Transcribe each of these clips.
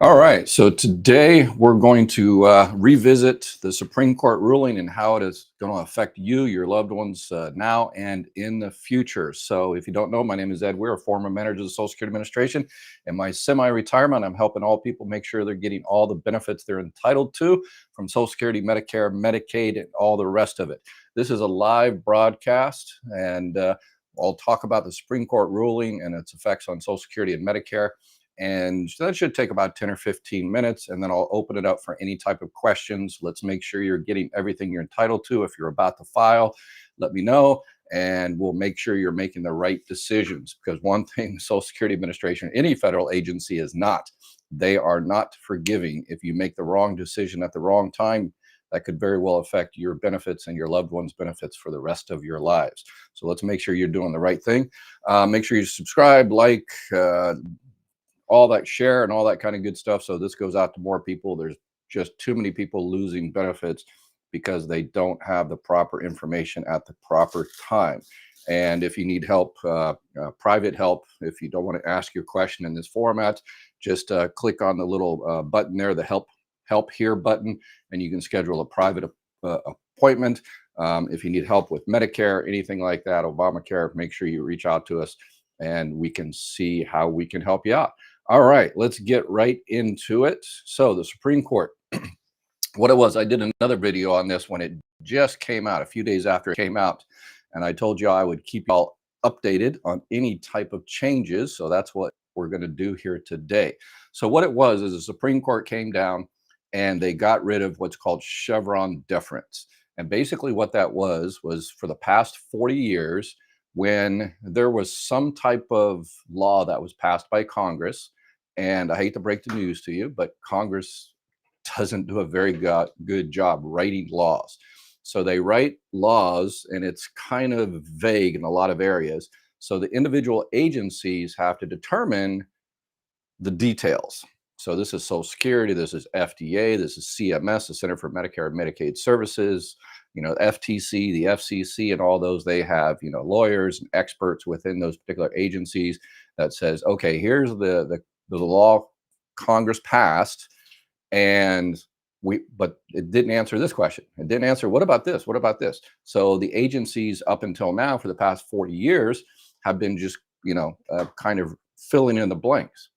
All right, so today we're going to revisit the Supreme Court ruling and how it is going to affect you, your loved ones now and in the future. So, if you don't know, my name is Ed Weir, a former manager of the Social Security Administration. In my semi-retirement, I'm helping all people make sure they're getting all the benefits they're entitled to from Social Security, Medicare, Medicaid, and all the rest of it. This is a live broadcast, and I'll talk about the Supreme Court ruling and its effects on Social Security and Medicare. And that should take about 10 or 15 minutes. And then I'll open it up for any type of questions. Let's make sure you're getting everything you're entitled to. If you're about to file, let me know. And we'll make sure you're making the right decisions. Because one thing the Social Security Administration, any federal agency is not. They are not forgiving. If you make the wrong decision at the wrong time, that could very well affect your benefits and your loved ones' benefits for the rest of your lives. So let's make sure you're doing the right thing. Make sure you subscribe, like, all that share and all that kind of good stuff. So this goes out to more people. There's just too many people losing benefits because they don't have the proper information at the proper time. And if you need help, private help, if you don't want to ask your question in this format, just click on the little button there, the help here button, and you can schedule a private appointment. If you need help with Medicare, anything like that, Obamacare, make sure you reach out to us and we can see how we can help you out. All right, let's get right into it. So the Supreme Court, what it was, I did another video on this when it just came out, a few days after it came out. And I told you I would keep y'all updated on any type of changes. So that's what we're going to do here today. So what it was is the Supreme Court came down and they got rid of what's called Chevron deference. And basically what that was for the past 40 years, when there was some type of law that was passed by Congress, and I hate to break the news to you, but Congress doesn't do a very good job writing laws. So they write laws and it's kind of vague in a lot of areas. So the individual agencies have to determine the details. So this is Social Security, this is FDA, this is CMS, the Center for Medicare and Medicaid Services, FTC, the FCC, and all those. They have, lawyers and experts within those particular agencies that says, okay, here's the law Congress passed, but it didn't answer this question. It didn't answer, what about this? What about this? So the agencies up until now, for the past 40 years, have been just, kind of filling in the blanks.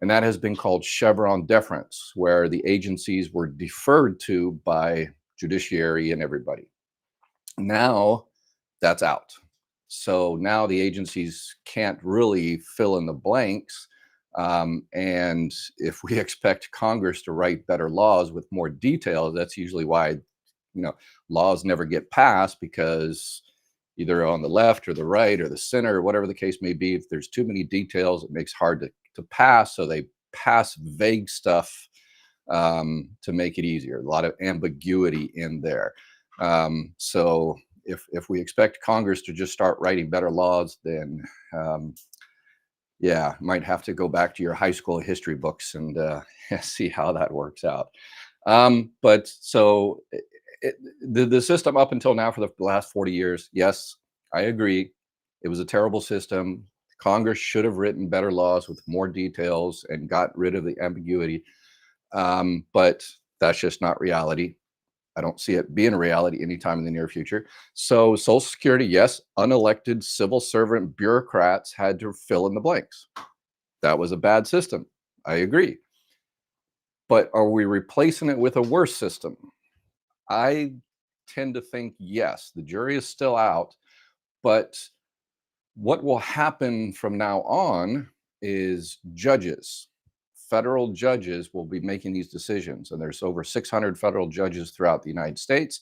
And that has been called Chevron deference, where the agencies were deferred to by judiciary and everybody. Now that's out. So now the agencies can't really fill in the blanks. And if we expect Congress to write better laws with more details, that's usually why, laws never get passed, because either on the left or the right or the center, or whatever the case may be, if there's too many details, it makes hard to pass. So they pass vague stuff to make it easier. A lot of ambiguity in there. So if we expect Congress to just start writing better laws, then might have to go back to your high school history books and see how that works out. But so the system up until now for the last 40 years, yes, I agree, it was a terrible system. Congress should have written better laws with more details and got rid of the ambiguity. But that's just not reality. I don't see it being a reality anytime in the near future. So Social Security, yes, unelected civil servant bureaucrats had to fill in the blanks. That was a bad system. I agree. But are we replacing it with a worse system? I tend to think yes. The jury is still out. But what will happen from now on is federal judges will be making these decisions. And there's over 600 federal judges throughout the United States.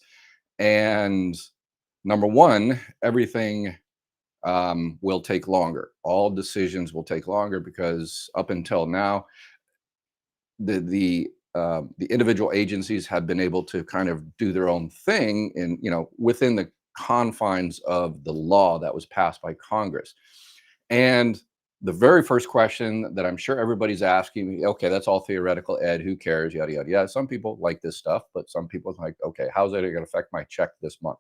And number one, everything will take longer. All decisions will take longer because up until now, the individual agencies have been able to kind of do their own thing within the confines of the law that was passed by Congress. And the very first question that I'm sure everybody's asking me, okay, that's all theoretical, Ed, who cares, yada, yada, yada. Some people like this stuff, but some people are like, okay, how's that going to affect my check this month?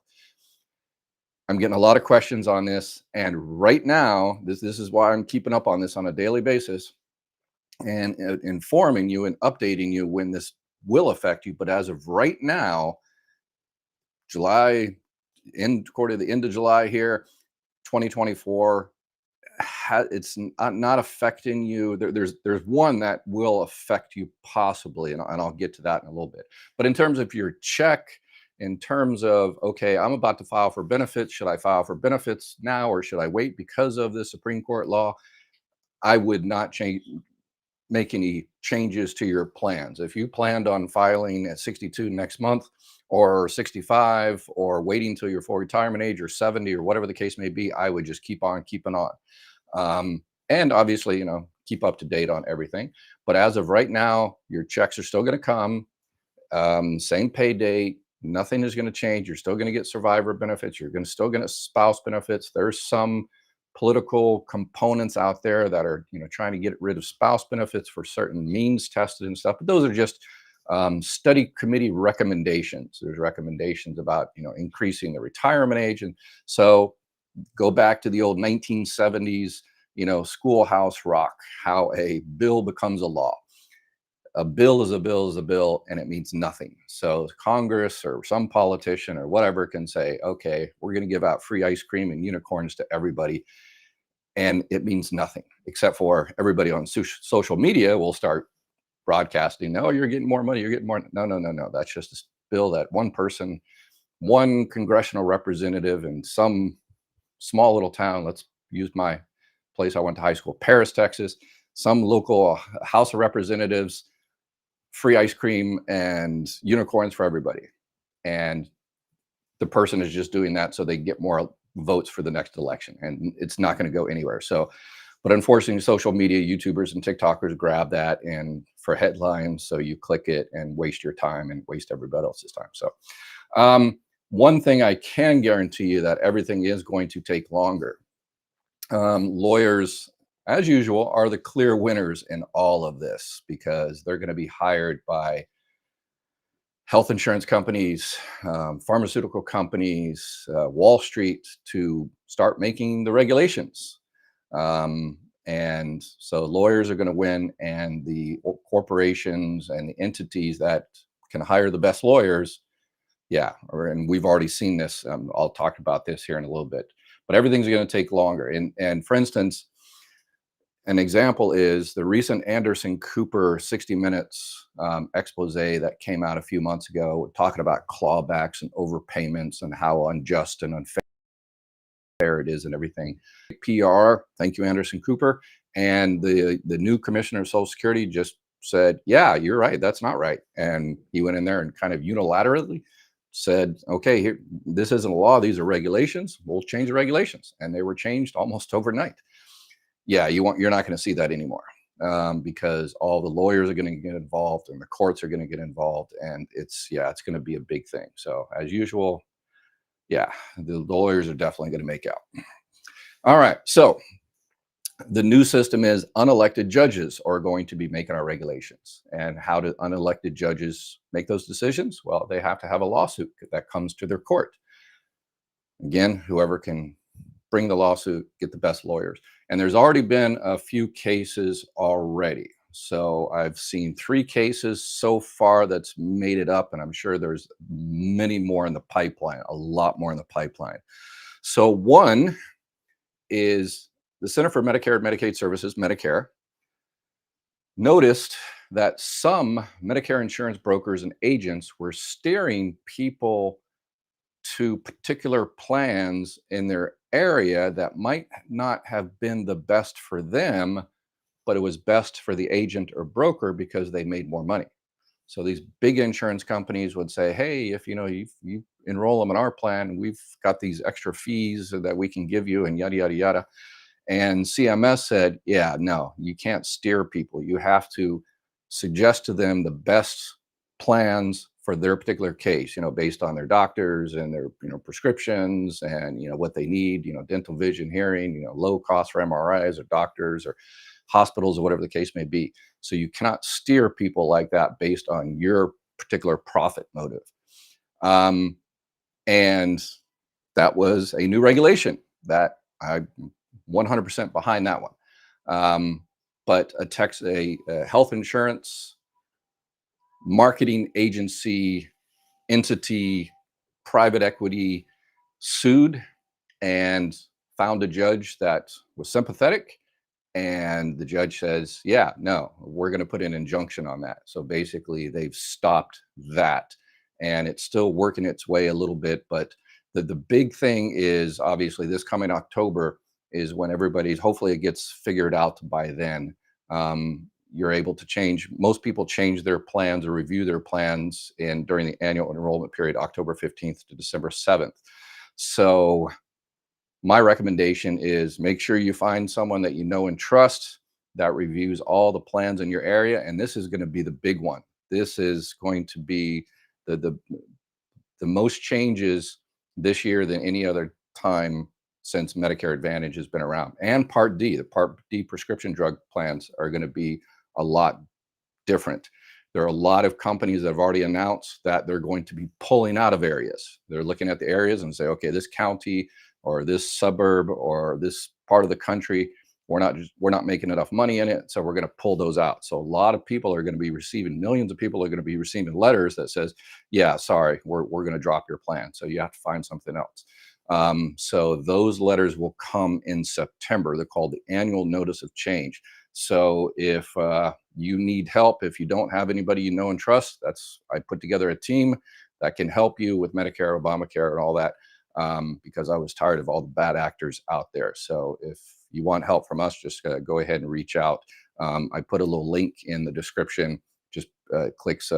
I'm getting a lot of questions on this. And right now, this is why I'm keeping up on this on a daily basis. and informing you and updating you when this will affect you. But as of right now, July, quarter the end of July here, 2024, it's not affecting you. There's one that will affect you possibly, and I'll get to that in a little bit. But in terms of your check, in terms of, okay, I'm about to file for benefits. Should I file for benefits now or should I wait because of the Supreme Court law? I would not make any changes to your plans. If you planned on filing at 62 next month or 65 or waiting till your full retirement age or 70 or whatever the case may be, I would just keep on keeping on. And obviously, keep up to date on everything. But as of right now, your checks are still going to come. Same pay date. Nothing is going to change. You're still going to get survivor benefits. You're still going to spouse benefits. There's some political components out there that are trying to get rid of spouse benefits for certain means tested and stuff, but those are just study committee recommendations. There's recommendations about increasing the retirement age, and so go back to the old 1970s schoolhouse rock, how a bill becomes a law. A bill is a bill is a bill, and it means nothing. So Congress or some politician or whatever can say, okay, we're going to give out free ice cream and unicorns to everybody. And it means nothing, except for everybody on social media will start broadcasting, no, you're getting more money, you're getting more. No. That's just a bill that one person, one congressional representative in some small little town, let's use my place I went to high school, Paris, Texas, some local House of Representatives, free ice cream and unicorns for everybody. And the person is just doing that so they get more votes for the next election, and it's not going to go anywhere. So, but unfortunately, social media, YouTubers and TikTokers grab that and for headlines, so you click it and waste your time and waste everybody else's time. So, one thing I can guarantee you that everything is going to take longer. Lawyers, as usual, are the clear winners in all of this because they're going to be hired by health insurance companies, pharmaceutical companies, Wall Street to start making the regulations. And so lawyers are going to win, and the corporations and the entities that can hire the best lawyers, and we've already seen this. I'll talk about this here in a little bit, but everything's going to take longer. And for instance, an example is the recent Anderson Cooper 60 Minutes expose that came out a few months ago, talking about clawbacks and overpayments and how unjust and unfair it is and everything. PR, thank you, Anderson Cooper. And the new commissioner of Social Security just said, yeah, you're right, that's not right. And he went in there and kind of unilaterally said, okay, here, this isn't a law, these are regulations, we'll change the regulations. And they were changed almost overnight. Yeah, you're not going to see that anymore because all the lawyers are going to get involved and the courts are going to get involved, and it's going to be a big thing. So as usual, the lawyers are definitely going to make out. All right, so the new system is unelected judges are going to be making our regulations. And how do unelected judges make those decisions? Well, they have to have a lawsuit that comes to their court. Again, whoever can bring the lawsuit, get the best lawyers. And there's already been a few cases already. So I've seen 3 cases so far that's made it up, and I'm sure there's many more in the pipeline, a lot more in the pipeline. So one is the Center for Medicare and Medicaid Services, Medicare, noticed that some Medicare insurance brokers and agents were steering people to particular plans in their area that might not have been the best for them, but it was best for the agent or broker because they made more money. So these big insurance companies would say, hey, if you enroll them in our plan, we've got these extra fees that we can give you and yada, yada, yada. And CMS said, yeah, no, you can't steer people. You have to suggest to them the best plans for their particular case, based on their doctors and their, prescriptions and, what they need, dental, vision, hearing, low cost for MRIs or doctors or hospitals or whatever the case may be. So you cannot steer people like that based on your particular profit motive. And that was a new regulation that I 100% behind that one. but a health insurance marketing agency entity, private equity, sued and found a judge that was sympathetic. And the judge says, yeah, no, we're going to put an injunction on that. So basically, they've stopped that. And it's still working its way a little bit. But the big thing is obviously this coming October is when everybody's, hopefully it gets figured out by then. You're able to change, most people change their plans or review their plans during the annual enrollment period, October 15th to December 7th. So my recommendation is make sure you find someone that you know and trust that reviews all the plans in your area. And this is going to be the big one. This is going to be the most changes this year than any other time since Medicare Advantage has been around. And Part D, the Part D prescription drug plans are going to be a lot different. There are a lot of companies that have already announced that they're going to be pulling out of areas. They're looking at the areas and say, okay, this county or this suburb or this part of the country, we're not making enough money in it, so we're going to pull those out. So a lot of people are going to be receiving, millions of people are going to be receiving letters that says, yeah, sorry, we're going to drop your plan, so you have to find something else. So those letters will come in September. They're called the annual notice of change. So if you need help, if you don't have anybody you know and trust, I put together a team that can help you with Medicare, Obamacare, and all that, because I was tired of all the bad actors out there. So if you want help from us, just go ahead and reach out. I put a little link in the description. Just clicks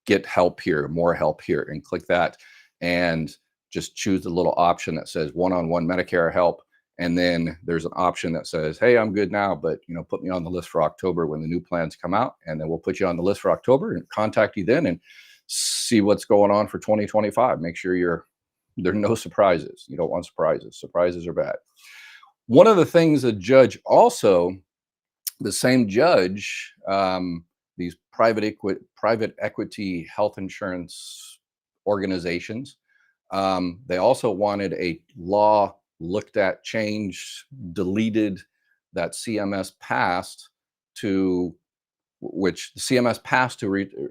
get help here, more help here, and click that, and just choose the little option that says one-on-one Medicare help. And then there's an option that says, hey, I'm good now, but put me on the list for October when the new plans come out. And then we'll put you on the list for October and contact you then and see what's going on for 2025. Make sure there are no surprises. You don't want surprises. Surprises are bad. One of the things the same judge, these private equity health insurance organizations, they also wanted a law looked at, changed, deleted that CMS passed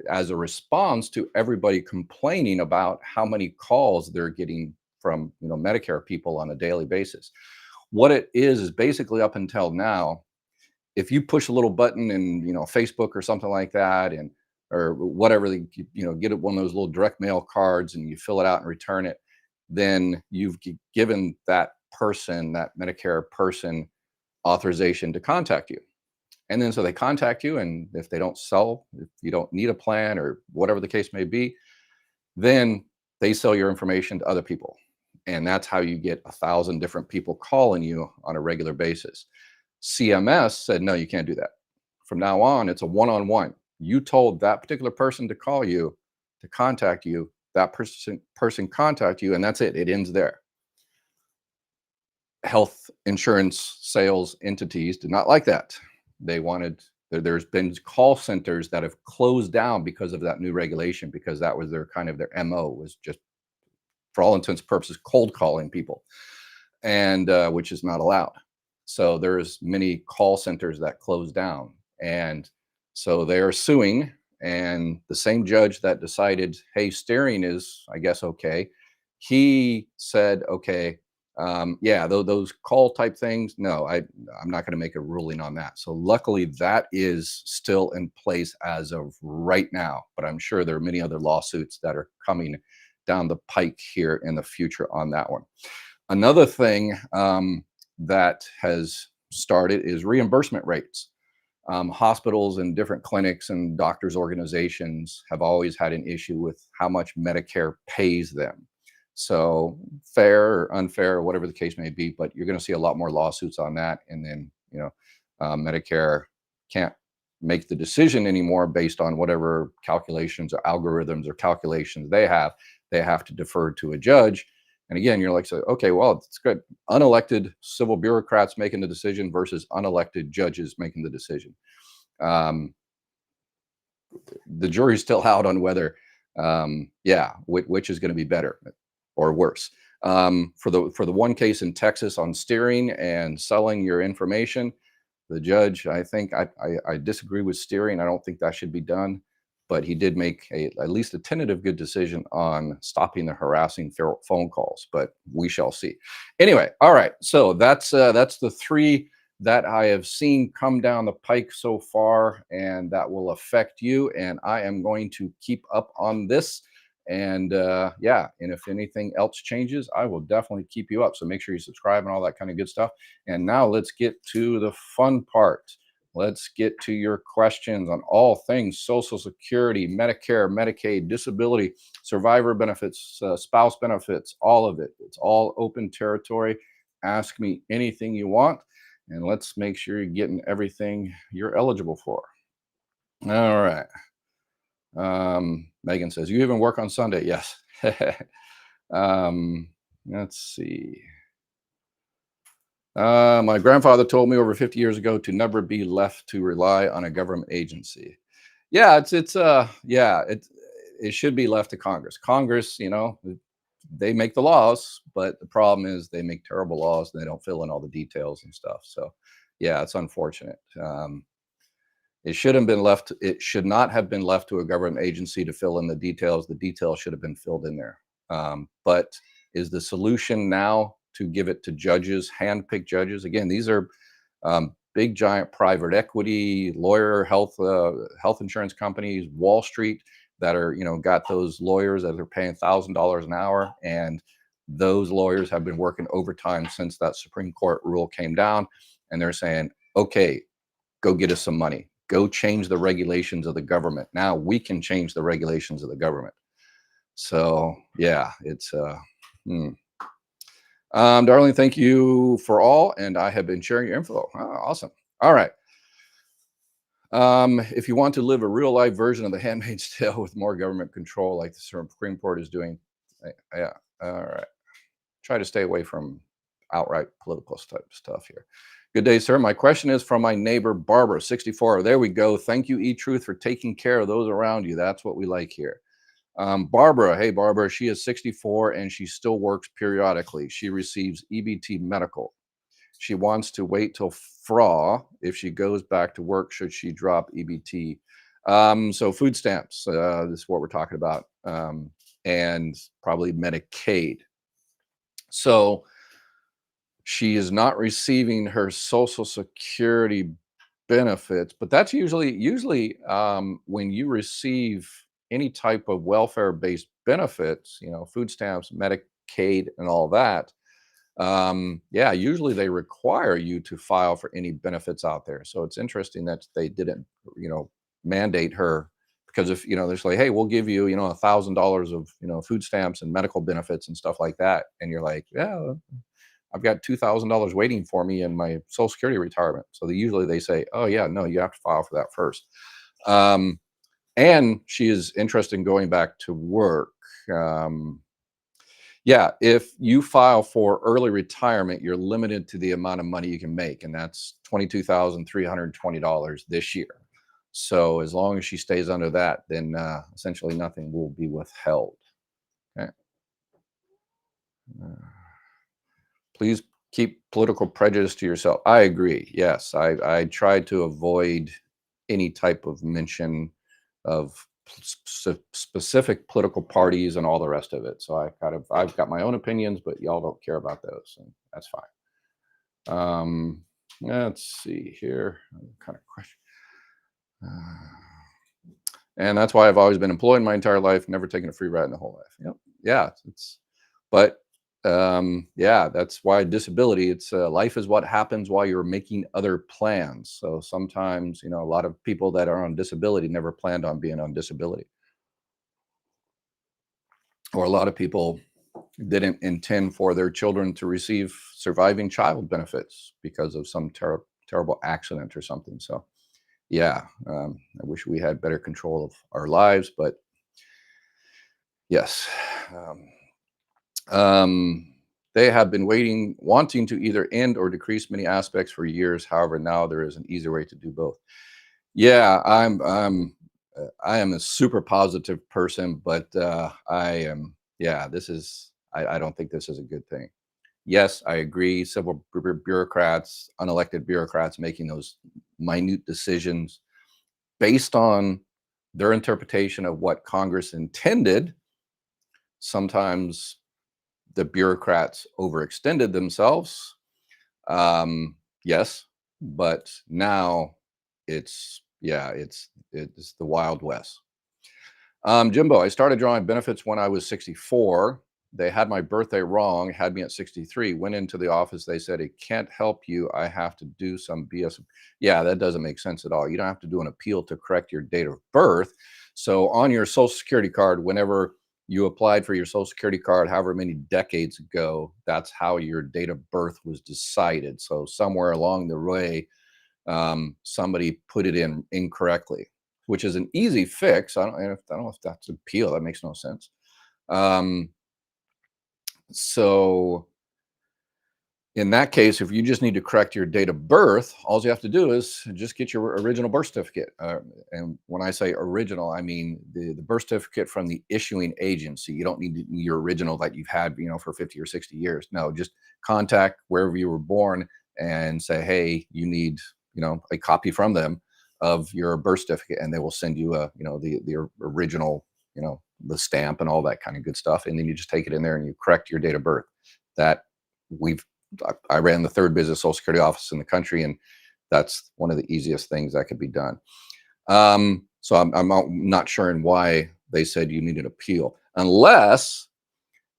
as a response to everybody complaining about how many calls they're getting from Medicare people on a daily basis. What it is basically, up until now, if you push a little button in Facebook or something like that, or whatever, get one of those little direct mail cards and you fill it out and return it, then you've given that Medicare person, authorization to contact you. And then so they contact you, and if you don't need a plan or whatever the case may be, then they sell your information to other people. And that's how you get 1,000 different people calling you on a regular basis. CMS said, no, you can't do that. From now on, it's a one-on-one. You told that particular person to call you, to contact you, that person contact you, and that's it. It ends there. Health insurance sales entities did not like that. There's been call centers that have closed down because of that new regulation, because that was their MO, was just, for all intents and purposes, cold calling people, and which is not allowed. So there's many call centers that closed down, and so they are suing. And the same judge that decided, hey, steering is, I guess, okay, he said, okay, yeah, those call type things, no, I'm not going to make a ruling on that. So luckily that is still in place as of right now, but I'm sure there are many other lawsuits that are coming down the pike here in the future on that one. Another thing that has started is reimbursement rates. Hospitals and different clinics and doctors' organizations have always had an issue with how much Medicare pays them. So fair or unfair, or whatever the case may be, but you're going to see a lot more lawsuits on that. And then, Medicare can't make the decision anymore based on whatever calculations or algorithms or calculations they have. They have to defer to a judge. And again, you're like, so, okay, well, it's good. Unelected civil bureaucrats making the decision versus unelected judges making the decision. The jury's still out on whether, which is going to be better or worse. For the one case in Texas on steering and selling your information, The judge, I think I disagree with steering. I don't think that should be done, but he did make at least a tentative good decision on stopping the harassing phone calls, but we shall see. Anyway, all right. So that's the three that I have seen come down the pike so far, and that will affect you. And I am going to keep up on this. And yeah, and if anything else changes, I will definitely keep you up. So make sure you subscribe and all that kind of good stuff. And now let's get to the fun part. Let's get to your questions on all things Social Security, Medicare, Medicaid, disability, survivor benefits, spouse benefits, all of it. It's all open territory. Ask me anything you want, and let's make sure you're getting everything you're eligible for. All right. Megan says, you even work on Sunday? Yes. Let's see. My grandfather told me over 50 years ago to never be left to rely on a government agency. Yeah, it should be left to Congress. Congress, they make the laws, but the problem is they make terrible laws and they don't fill in all the details and stuff. So yeah, it's unfortunate. It should have been left. It should not have been left to a government agency to fill in the details. The details should have been filled in there. But is the solution now to give it to judges, hand-picked judges? Again, these are big, giant private equity, lawyer, health insurance companies, Wall Street that are, got those lawyers that are paying $1,000 an hour, and those lawyers have been working overtime since that Supreme Court rule came down, and they're saying, okay, go get us some money. Go change the regulations of the government. Now we can change the regulations of the government. So yeah, it's Darling, thank you for all, and I have been sharing your info. Oh, awesome. All right. If you want to live a real life version of The Handmaid's Tale with more government control, like the Supreme Court is doing, yeah. All right. Try to stay away from outright political type stuff here. Good day, sir. My question is from my neighbor, Barbara, 64. There we go. Thank you, eTruth, for taking care of those around you. That's what we like here. Barbara, hey, Barbara, she is 64 and she still works periodically. She receives EBT medical. She wants to wait till FRA if she goes back to work, should she drop EBT. So food stamps, this is what we're talking about, and probably Medicaid. So she is not receiving her Social Security benefits, but that's usually when you receive any type of welfare-based benefits, food stamps, Medicaid, and all that. Yeah, usually they require you to file for any benefits out there. So it's interesting that they didn't, mandate her, because if, they're like, hey, we'll give you, $1,000 of, food stamps and medical benefits and stuff like that. And you're like, yeah, I've got $2,000 waiting for me in my Social Security retirement. So they say, oh yeah, no, you have to file for that first. And she is interested in going back to work. Yeah, if you file for early retirement, you're limited to the amount of money you can make, and that's $22,320 this year. So as long as she stays under that, then essentially nothing will be withheld. Okay. Please keep political prejudice to yourself. I agree. Yes, I try to avoid any type of mention of specific political parties and all the rest of it. So I've got my own opinions, but y'all don't care about those, and that's fine. Let's see here. Kind of question. And that's why I've always been employed my entire life, never taken a free ride in the whole life. Yep. Yeah. Yeah, that's why disability, it's life is what happens while you're making other plans. So sometimes, a lot of people that are on disability never planned on being on disability. Or a lot of people didn't intend for their children to receive surviving child benefits because of some terrible accident or something. So yeah, I wish we had better control of our lives, but yes. They have been wanting to either end or decrease many aspects for years. However, now there is an easier way to do both. Yeah, I am a super positive person, but I don't think this is a good thing. Yes, I agree. Civil bureaucrats, unelected bureaucrats making those minute decisions based on their interpretation of what Congress intended. Sometimes the bureaucrats overextended themselves. Yes, but now it's the Wild West. Jimbo, I started drawing benefits when I was 64. They had my birthday wrong, had me at 63. Went into the office. They said, it can't help you. I have to do some BS. Yeah, that doesn't make sense at all. You don't have to do an appeal to correct your date of birth. So on your Social Security card, whenever you applied for your Social Security card, however many decades ago, that's how your date of birth was decided. So somewhere along the way, somebody put it in incorrectly, which is an easy fix. I don't know if that's an appeal. That makes no sense. Um, so in that case, if you just need to correct your date of birth, all you have to do is just get your original birth certificate. And when I say original, I mean the birth certificate from the issuing agency. You don't need your original that you've had, for 50 or 60 years. No, just contact wherever you were born and say, hey, you need, a copy from them of your birth certificate, and they will send you the original, the stamp and all that kind of good stuff. And then you just take it in there and you correct your date of birth. That we've I ran the third busiest Social Security office in the country, and that's one of the easiest things that could be done. So I'm not sure in why they said you need an appeal, unless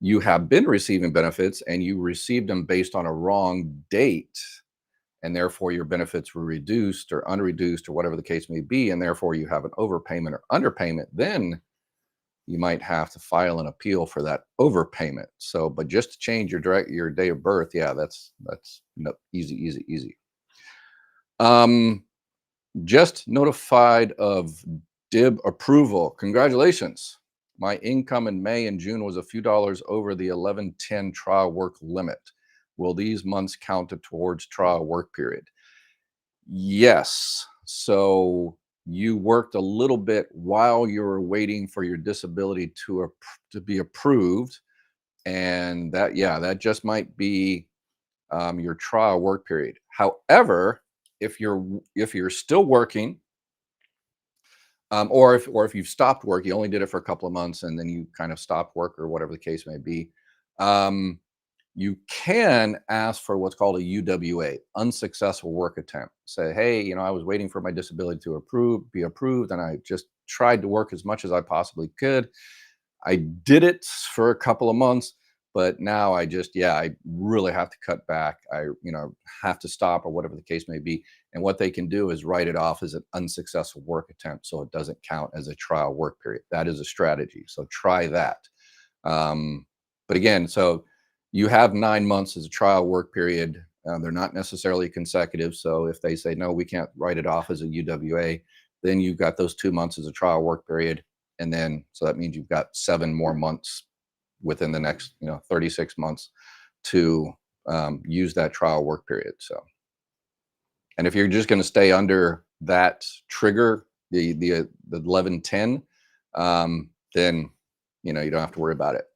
you have been receiving benefits and you received them based on a wrong date, and therefore your benefits were reduced or unreduced or whatever the case may be, and therefore you have an overpayment or underpayment. Then you might have to file an appeal for that overpayment. So, but just to change your date of birth, yeah, that's no, easy, easy, easy. Just notified of DIB approval. Congratulations. My income in May and June was a few dollars over the 1110 trial work limit. Will these months count towards trial work period? Yes. So you worked a little bit while you were waiting for your disability to be approved, and that just might be your trial work period. However, if you're still working, or if you've stopped work, you only did it for a couple of months and then you kind of stopped work or whatever the case may be, um, you can ask for what's called a UWA, unsuccessful work attempt. Say, hey, I was waiting for my disability to be approved, and I just tried to work as much as I possibly could. I did it for a couple of months, but now I really have to cut back. Have to stop or whatever the case may be. And what they can do is write it off as an unsuccessful work attempt, so it doesn't count as a trial work period. That is a strategy. So try that. But again, so you have 9 months as a trial work period. They're not necessarily consecutive. So if they say, no, we can't write it off as a UWA, then you've got those 2 months as a trial work period. And then, so that means you've got 7 more months within the next, 36 months to use that trial work period. So, and if you're just going to stay under that trigger, the 1110, then, you don't have to worry about it.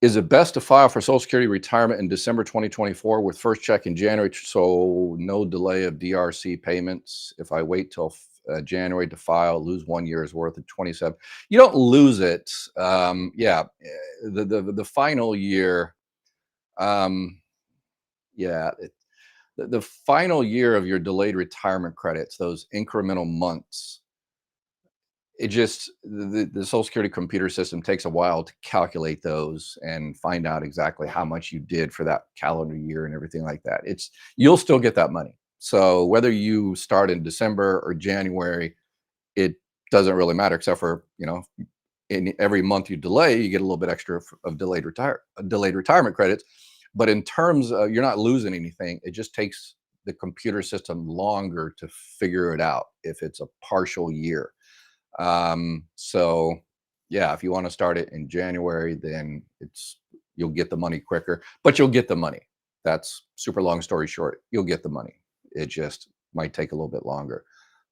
Is it best to file for Social Security retirement in December 2024 with first check in January, so no delay of DRC payments? If I wait till January to file, lose 1 year's worth of 27. You don't lose it. The final year. Yeah, the final year of your delayed retirement credits, those incremental months. It just the Social Security computer system takes a while to calculate those and find out exactly how much you did for that calendar year and everything like that. You'll still get that money. So whether you start in December or January, it doesn't really matter, except for, in every month you delay, you get a little bit extra of delayed retirement credits. But in terms of, you're not losing anything. It just takes the computer system longer to figure it out if it's a partial year. So yeah, if you want to start it in January, then you'll get the money quicker, but you'll get the money. That's super long story short. You'll get the money. It just might take a little bit longer.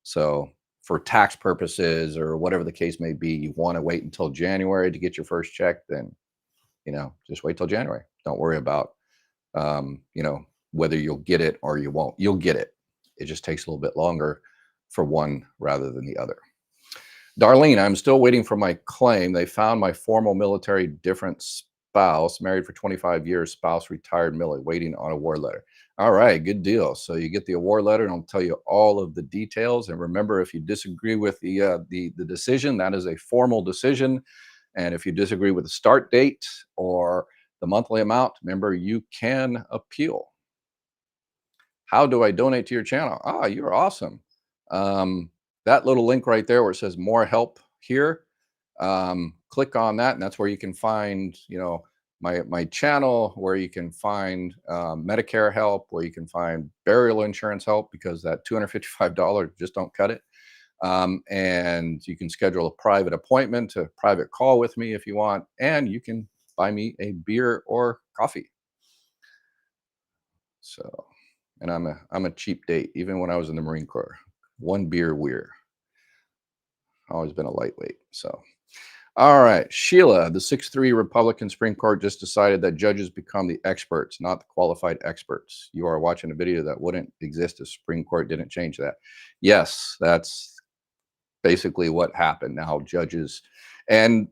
So for tax purposes or whatever the case may be, you want to wait until January to get your first check, then Just wait till January. Don't worry about, whether you'll get it or you won't. You'll get it. It just takes a little bit longer for one rather than the other. Darlene, I'm still waiting for my claim. They found my formal military different spouse, married for 25 years, spouse retired military, waiting on award letter. All right, good deal. So you get the award letter, and I'll tell you all of the details. And remember, if you disagree with the decision, that is a formal decision. And if you disagree with the start date or the monthly amount, remember, you can appeal. How do I donate to your channel? Ah, you're awesome. That little link right there where it says more help here, click on that, and that's where you can find, my channel, where you can find Medicare help, where you can find burial insurance help, because that $255 just don't cut it. And you can schedule a private appointment, a private call with me if you want, and you can buy me a beer or coffee. So, and I'm a cheap date, even when I was in the Marine Corps. One beer weir. Always been a lightweight. So, all right, Sheila, the 6-3 Republican Supreme Court just decided that judges become the experts, not the qualified experts. You are watching a video that wouldn't exist if Supreme Court didn't change that. Yes, that's basically what happened. Now judges, and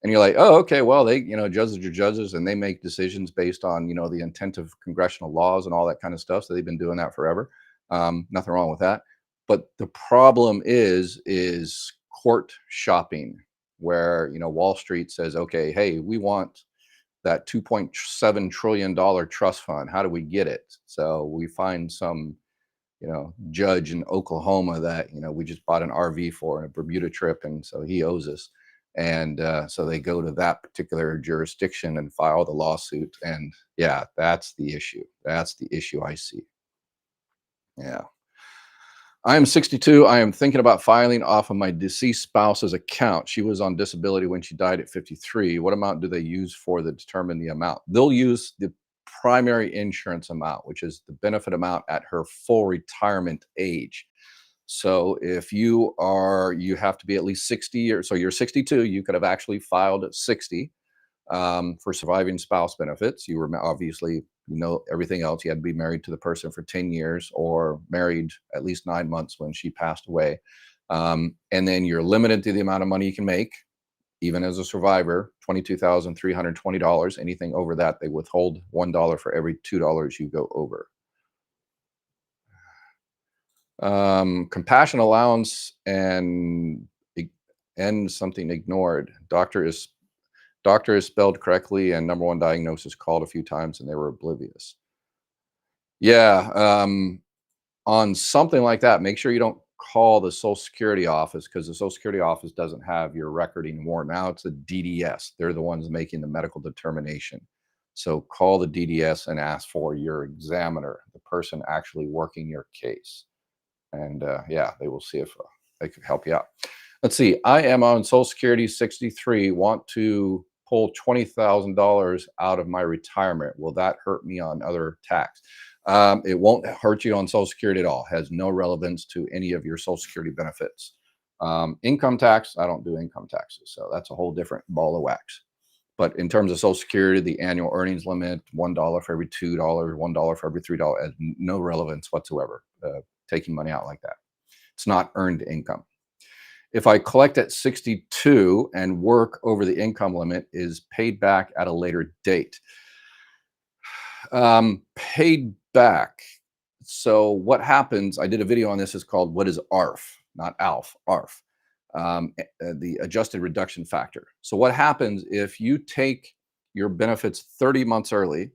you're like, oh, okay, well, they, judges are judges, and they make decisions based on, the intent of congressional laws and all that kind of stuff. So they've been doing that forever. Nothing wrong with that. But the problem is court shopping, where, Wall Street says, okay, hey, we want that $2.7 trillion trust fund. How do we get it? So we find some, judge in Oklahoma that, we just bought an RV for, a Bermuda trip. And so he owes us. And so they go to that particular jurisdiction and file the lawsuit. And yeah, that's the issue. That's the issue I see. Yeah. I am 62. I am thinking about filing off of my deceased spouse's account. She was on disability when she died at 53. What amount do they use for the determine the amount? They'll use the primary insurance amount, which is the benefit amount at her full retirement age. So if you have to be at least 60, or so you're 62, you could have actually filed at 60 for surviving spouse benefits. You were obviously, everything else. You had to be married to the person for 10 years or married at least 9 months when she passed away. And then you're limited to the amount of money you can make, even as a survivor, $22,320. Anything over that, they withhold $1 for every $2 you go over. Compassion allowance and something ignored. Doctor is spelled correctly and number one diagnosis called a few times and they were oblivious. Yeah. On something like that, make sure you don't call the Social Security office, because the Social Security office doesn't have your record anymore. Now it's a DDS. They're the ones making the medical determination. So call the DDS and ask for your examiner, the person actually working your case. And yeah, they will see if they can help you out. Let's see. I am on Social Security 63, want to pull $20,000 out of my retirement. Will that hurt me on other tax? It won't hurt you on Social Security at all. Has no relevance to any of your Social Security benefits. Income tax, I don't do income taxes. So that's a whole different ball of wax. But in terms of Social Security, the annual earnings limit, $1 for every $2, $1 for every $3, has no relevance whatsoever. Taking money out like that. It's not earned income. If I collect at 62 and work over the income limit, is paid back at a later date. Paid back. So what happens, I did a video on this, is called What is ARF? Not ALF, ARF. The adjusted reduction factor. So what happens if you take your benefits 30 months early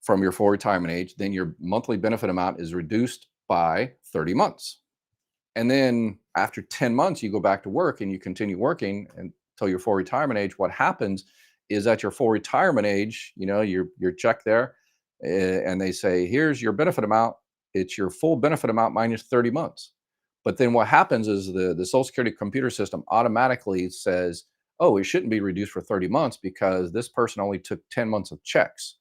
from your full retirement age, then your monthly benefit amount is reduced by 30 months. And then after 10 months, you go back to work and you continue working until your full retirement age. What happens is at your full retirement age, your check there, and they say, here's your benefit amount. It's your full benefit amount minus 30 months. But then what happens is the Social Security computer system automatically says, oh, it shouldn't be reduced for 30 months because this person only took 10 months of checks.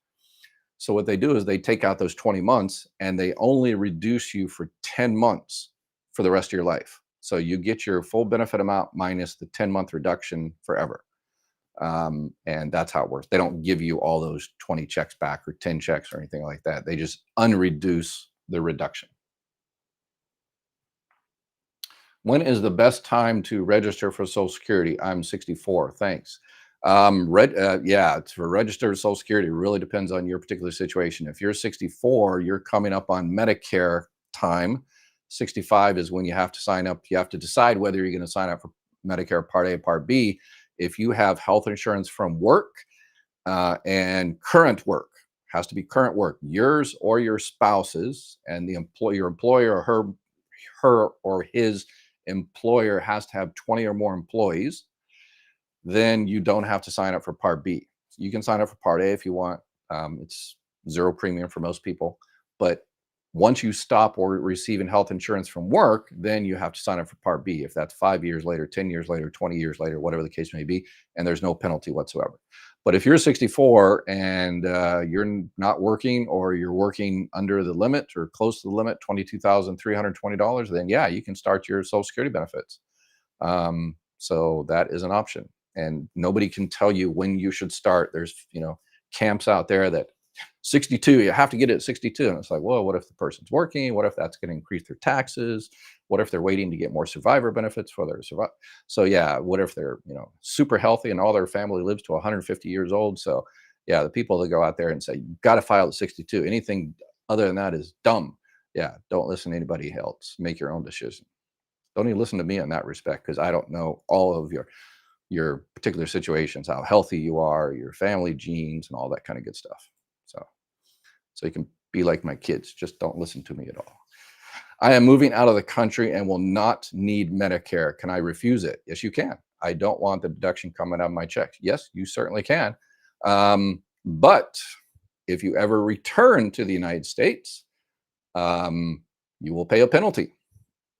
So what they do is they take out those 20 months and they only reduce you for 10 months for the rest of your life. So you get your full benefit amount minus the 10-month reduction forever. And that's how it works. They don't give you all those 20 checks back or 10 checks or anything like that. They just unreduce the reduction. When is the best time to register for Social Security? I'm 64. Thanks. Yeah, for registered Social Security, it really depends on your particular situation. If you're 64, you're coming up on Medicare time. 65 is when you have to sign up. You have to decide whether you're going to sign up for Medicare Part A, Part B. If you have health insurance from work and current work, has to be current work, yours or your spouse's, and your employer or her or his employer has to have 20 or more employees, then you don't have to sign up for Part B. You can sign up for Part A if you want. It's zero premium for most people. But once you stop or receiving health insurance from work, then you have to sign up for Part B. If that's 5 years later, 10 years later, 20 years later, whatever the case may be, and there's no penalty whatsoever. But if you're 64 and you're not working, or you're working under the limit or close to the limit, $22,320, then yeah, you can start your Social Security benefits. So that is an option. And nobody can tell you when you should start. There's, camps out there that 62, you have to get it at 62. And it's like, well, what if the person's working? What if that's going to increase their taxes? What if they're waiting to get more survivor benefits for their survive? So yeah, what if they're, super healthy and all their family lives to 150 years old? So yeah, the people that go out there and say, you got to file at 62. Anything other than that is dumb. Yeah, don't listen to anybody else. Make your own decision. Don't even listen to me in that respect, because I don't know all of your particular situations, how healthy you are, your family genes, and all that kind of good stuff. So you can be like my kids. Just don't listen to me at all. I am moving out of the country and will not need Medicare. Can I refuse it? Yes, you can. I don't want the deduction coming out of my check. Yes, you certainly can. But if you ever return to the United States, you will pay a penalty.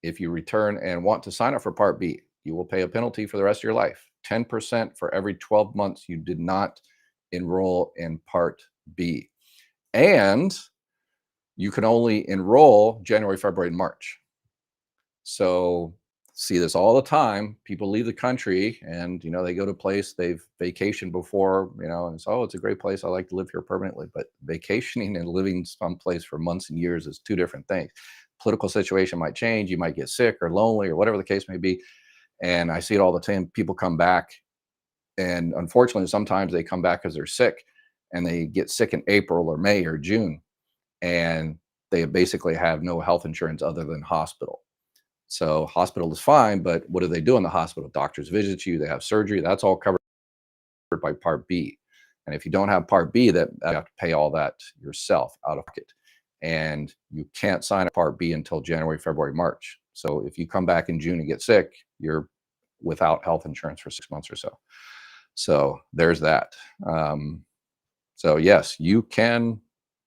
If you return and want to sign up for Part B, you will pay a penalty for the rest of your life. 10% for every 12 months you did not enroll in Part B. And you can only enroll January, February, and March. So see this all the time. People leave the country and, they go to a place, they've vacationed before, and it's, oh, it's a great place. I like to live here permanently. But vacationing and living someplace for months and years is two different things. Political situation might change. You might get sick or lonely or whatever the case may be. And I see it all the time. People come back, and unfortunately, sometimes they come back because they're sick, and they get sick in April or May or June, and they basically have no health insurance other than hospital. So hospital is fine, but what do they do in the hospital? Doctors visit you, they have surgery. That's all covered by Part B. And if you don't have Part B, that you have to pay all that yourself out of pocket. And you can't sign a Part B until January, February, March. So if you come back in June and get sick, you're without health insurance for 6 months or so. So there's that. So yes, you can,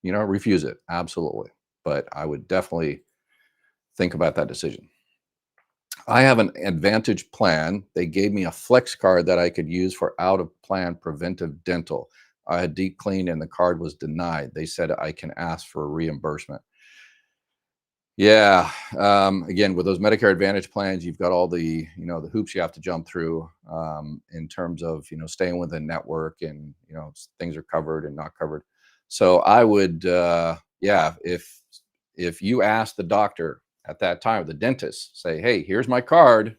refuse it. Absolutely. But I would definitely think about that decision. I have an Advantage plan. They gave me a flex card that I could use for out of plan preventive dental. I had deep cleaned and the card was denied. They said I can ask for a reimbursement. Yeah. Again, with those Medicare Advantage plans, you've got all the, the hoops you have to jump through in terms of, staying within network and, things are covered and not covered. So I would, yeah, if you ask the doctor at that time, the dentist, say, hey, here's my card.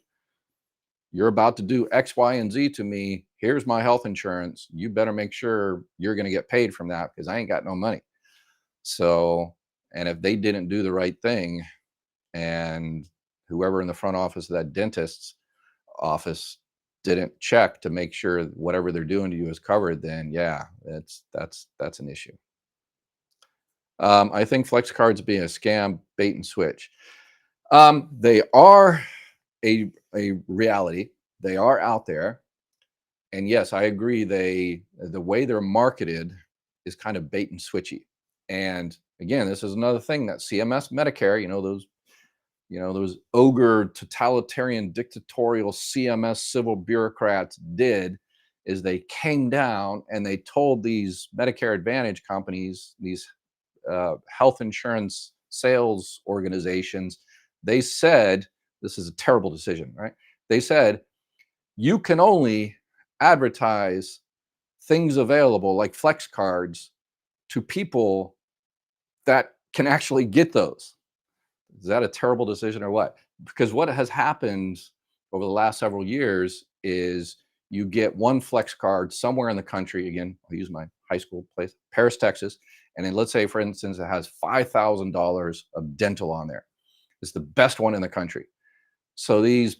You're about to do X, Y, and Z to me. Here's my health insurance. You better make sure you're going to get paid from that, because I ain't got no money. So, and if they didn't do the right thing, and whoever in the front office of that dentist's office didn't check to make sure whatever they're doing to you is covered, then yeah, that's an issue. I think flex cards being a scam, bait and switch. They are a reality. They are out there. And yes, I agree. The way they're marketed is kind of bait and switchy. And again, this is another thing that CMS Medicare, those ogre, totalitarian, dictatorial CMS civil bureaucrats did, is they came down and they told these Medicare Advantage companies, these health insurance sales organizations, they said, this is a terrible decision, right? They said, you can only advertise things available like flex cards to people that can actually get those. Is that a terrible decision or what? Because what has happened over the last several years is you get one flex card somewhere in the country. Again, I'll use my high school place, Paris, Texas. And then let's say, for instance, it has $5,000 of dental on there. It's the best one in the country. So these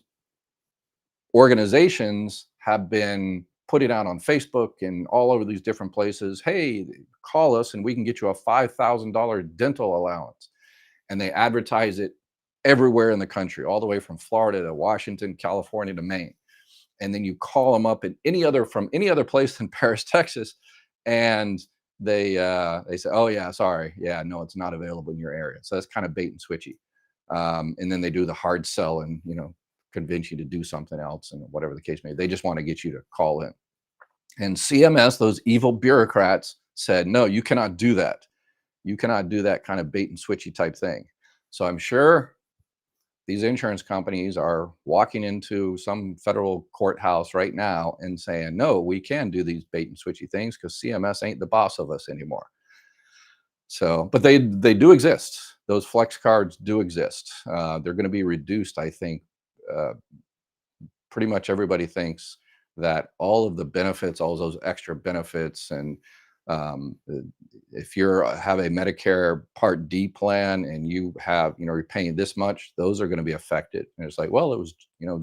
organizations have been putting out on Facebook and all over these different places. Hey, call us and we can get you a $5,000 dental allowance. And they advertise it everywhere in the country, all the way from Florida to Washington, California to Maine. And then you call them up in from any other place than Paris, Texas, and they say, "Oh yeah, sorry, yeah, no, it's not available in your area." So that's kind of bait and switchy. And then they do the hard sell and convince you to do something else and whatever the case may be. They just want to get you to call in. And CMS, those evil bureaucrats, said, "No, you cannot do that. You cannot do that kind of bait and switchy type thing." So I'm sure these insurance companies are walking into some federal courthouse right now and saying, "No, we can do these bait and switchy things because CMS ain't the boss of us anymore." So, but they do exist. Those flex cards do exist. They're going to be reduced, I think. Uh, Pretty much everybody thinks that all of the benefits, all those extra benefits, and if you have a Medicare Part D plan and you have, you're paying this much, those are going to be affected. And it's like, well, it was,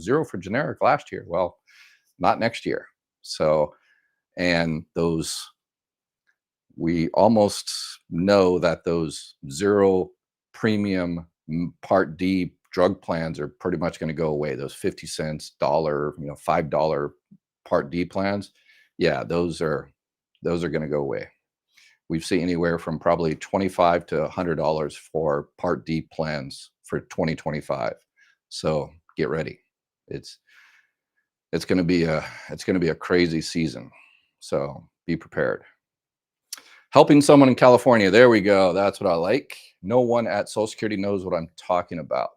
zero for generic last year. Well, not next year. So, and those, we almost know that those zero premium Part D drug plans are pretty much going to go away. Those 50 cents, dollar, $5 Part D plans. Yeah, those are going to go away. We've seen anywhere from probably $25 to $100 for Part D plans for 2025. So get ready. It's going to be a crazy season. So be prepared. Helping someone in California. There we go. That's what I like. No one at Social Security knows what I'm talking about.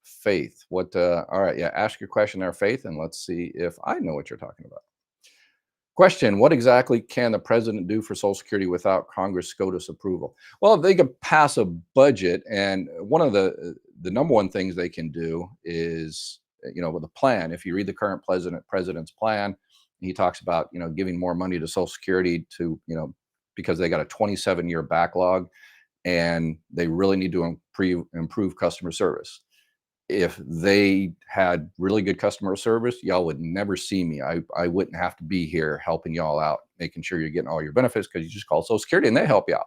Faith. All right. Yeah. Ask your question there, Faith, and let's see if I know what you're talking about. Question: what exactly can the president do for Social Security without Congress SCOTUS approval? Well, they could pass a budget, and one of the number one things they can do is, with a plan. If you read the current president's plan, he talks about, giving more money to Social Security to, because they got a 27-year backlog, and they really need to improve customer service. If they had really good customer service, y'all would never see me. I wouldn't have to be here helping y'all out, making sure you're getting all your benefits, because you just call Social Security and they help you out.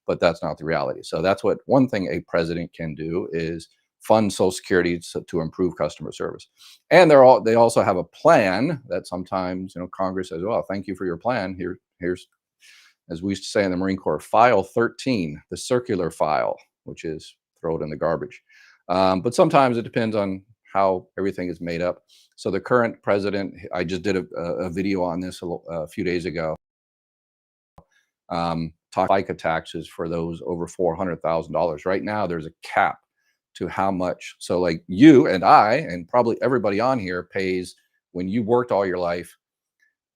But that's not the reality. So that's what one thing a president can do is fund Social Security to improve customer service. And they also have a plan that sometimes, Congress says, "Well, thank you for your plan. Here's, as we used to say in the Marine Corps, file 13, the circular file," which is throw it in the garbage. But sometimes it depends on how everything is made up. So the current president, I just did a video on this a few days ago, talk FICA taxes for those over $400,000. Right now, there's a cap to how much. So like you and I, and probably everybody on here pays, when you worked all your life,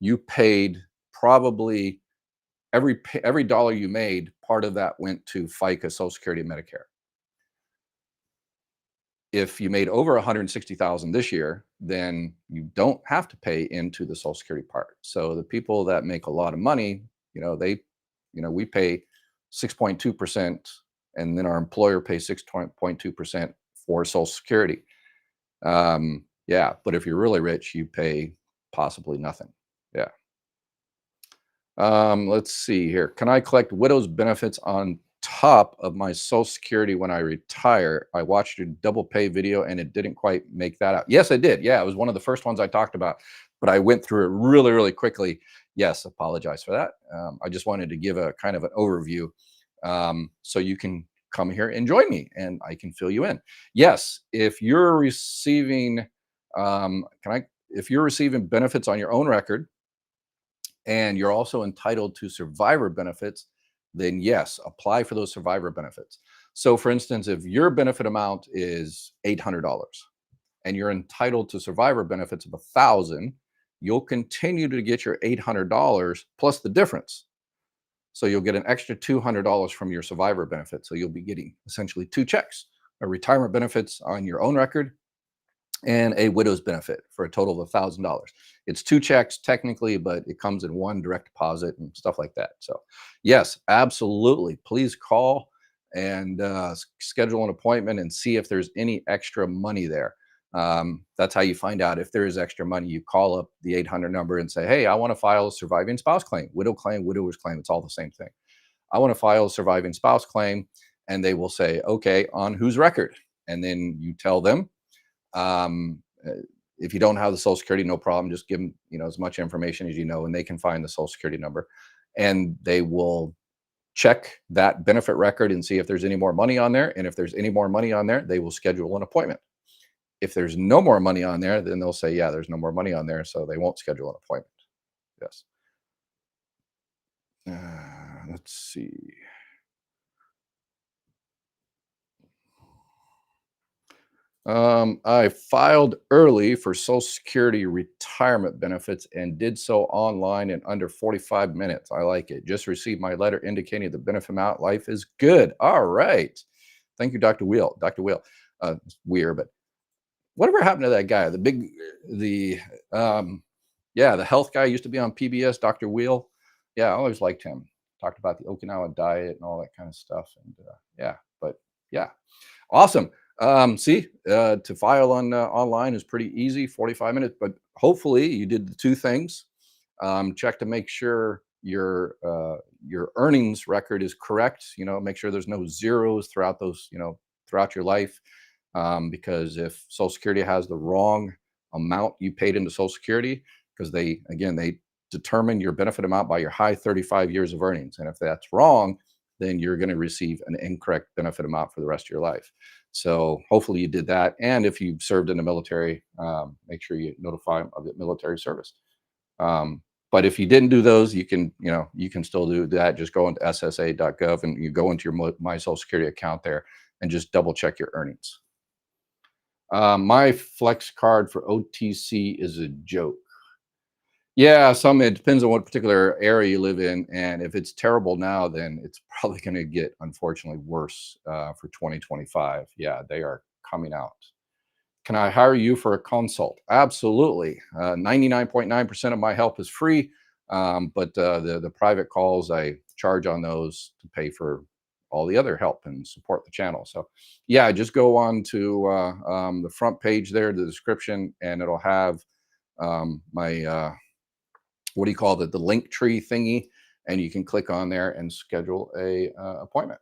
you paid probably every dollar you made, part of that went to FICA, Social Security, and Medicare. If you made over 160,000 this year, then you don't have to pay into the Social Security part. So the people that make a lot of money, we pay 6.2%, and then our employer pays 6.2% for Social Security. Yeah, but if you're really rich, you pay possibly nothing. Yeah. Let's see here. Can I collect widow's benefits on top of my Social Security when I retire? I watched your double pay video and it didn't quite make that out. Yes, I did. Yeah, it was one of the first ones I talked about, but I went through it really, really quickly. Yes, apologize for that. I just wanted to give a kind of an overview, so you can come here and join me and I can fill you in. Yes, if you're receiving, if you're receiving benefits on your own record, and you're also entitled to survivor benefits, then yes, apply for those survivor benefits. So for instance, if your benefit amount is $800 and you're entitled to survivor benefits of $1,000, you'll continue to get your $800 plus the difference. So you'll get an extra $200 from your survivor benefit. So you'll be getting essentially two checks, a retirement benefits on your own record and a widow's benefit for a total of $1,000. It's two checks technically, but it comes in one direct deposit and stuff like that. So yes, absolutely. Please call and schedule an appointment and see if there's any extra money there. That's how you find out if there is extra money. You call up the 800 number and say, hey, I want to file a surviving spouse claim, widower's claim. It's all the same thing. I want to file a surviving spouse claim. And they will say, okay, on whose record? And then you tell them. If you don't have the Social Security, no problem. Just give them, as much information as and they can find the Social Security number, and they will check that benefit record and see if there's any more money on there. And if there's any more money on there, they will schedule an appointment. If there's no more money on there, then they'll say, yeah, there's no more money on there, so they won't schedule an appointment. Yes. Let's see. I filed early for Social Security retirement benefits and did so online in under 45 minutes. I like it. Just received my letter indicating the benefit amount. Life is good. All right. Thank you, Dr. Wheel. Dr. Wheel. It's weird, but whatever happened to that guy? The health guy used to be on PBS, Dr. Wheel. Yeah, I always liked him. Talked about the Okinawa diet and all that kind of stuff. And awesome. To file on online is pretty easy, 45 minutes, but hopefully you did the two things. Check to make sure your earnings record is correct. Make sure there's no zeros throughout throughout your life. Because if Social Security has the wrong amount you paid into Social Security, because they determine your benefit amount by your high 35 years of earnings. And if that's wrong, then you're going to receive an incorrect benefit amount for the rest of your life. So hopefully you did that. And if you've served in the military, make sure you notify them of the military service. But if you didn't do those, you can still do that. Just go into SSA.gov and you go into your My Social Security account there and just double check your earnings. My flex card for OTC is a joke. Yeah, it depends on what particular area you live in. And if it's terrible now, then it's probably going to get, unfortunately, worse for 2025. Yeah, they are coming out. Can I hire you for a consult? Absolutely. 99.9% of my help is free. But the private calls, I charge on those to pay for all the other help and support the channel. So yeah, just go on to the front page there, the description, and it'll have my the link tree thingy, and you can click on there and schedule a appointment.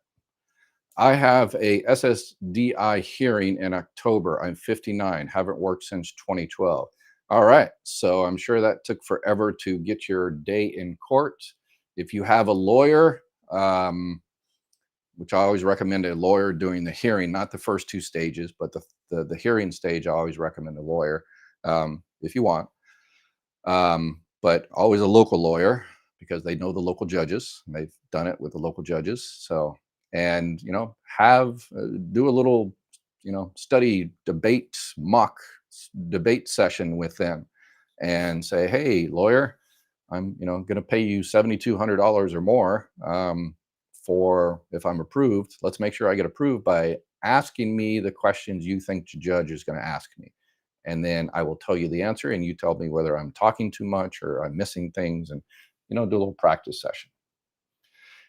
I have a SSDI hearing in October. I'm 59, haven't worked since 2012. All right, so I'm sure that took forever to get your day in court. If you have a lawyer, which I always recommend a lawyer doing the hearing, not the first two stages, but the hearing stage, I always recommend a lawyer if you want. But always a local lawyer, because they know the local judges. And they've done it with the local judges. So, and, do a little, study mock debate session with them and say, hey, lawyer, I'm, going to pay you $7,200 or more for if I'm approved. Let's make sure I get approved by asking me the questions you think the judge is going to ask me. And then I will tell you the answer, and you tell me whether I'm talking too much or I'm missing things, and do a little practice session.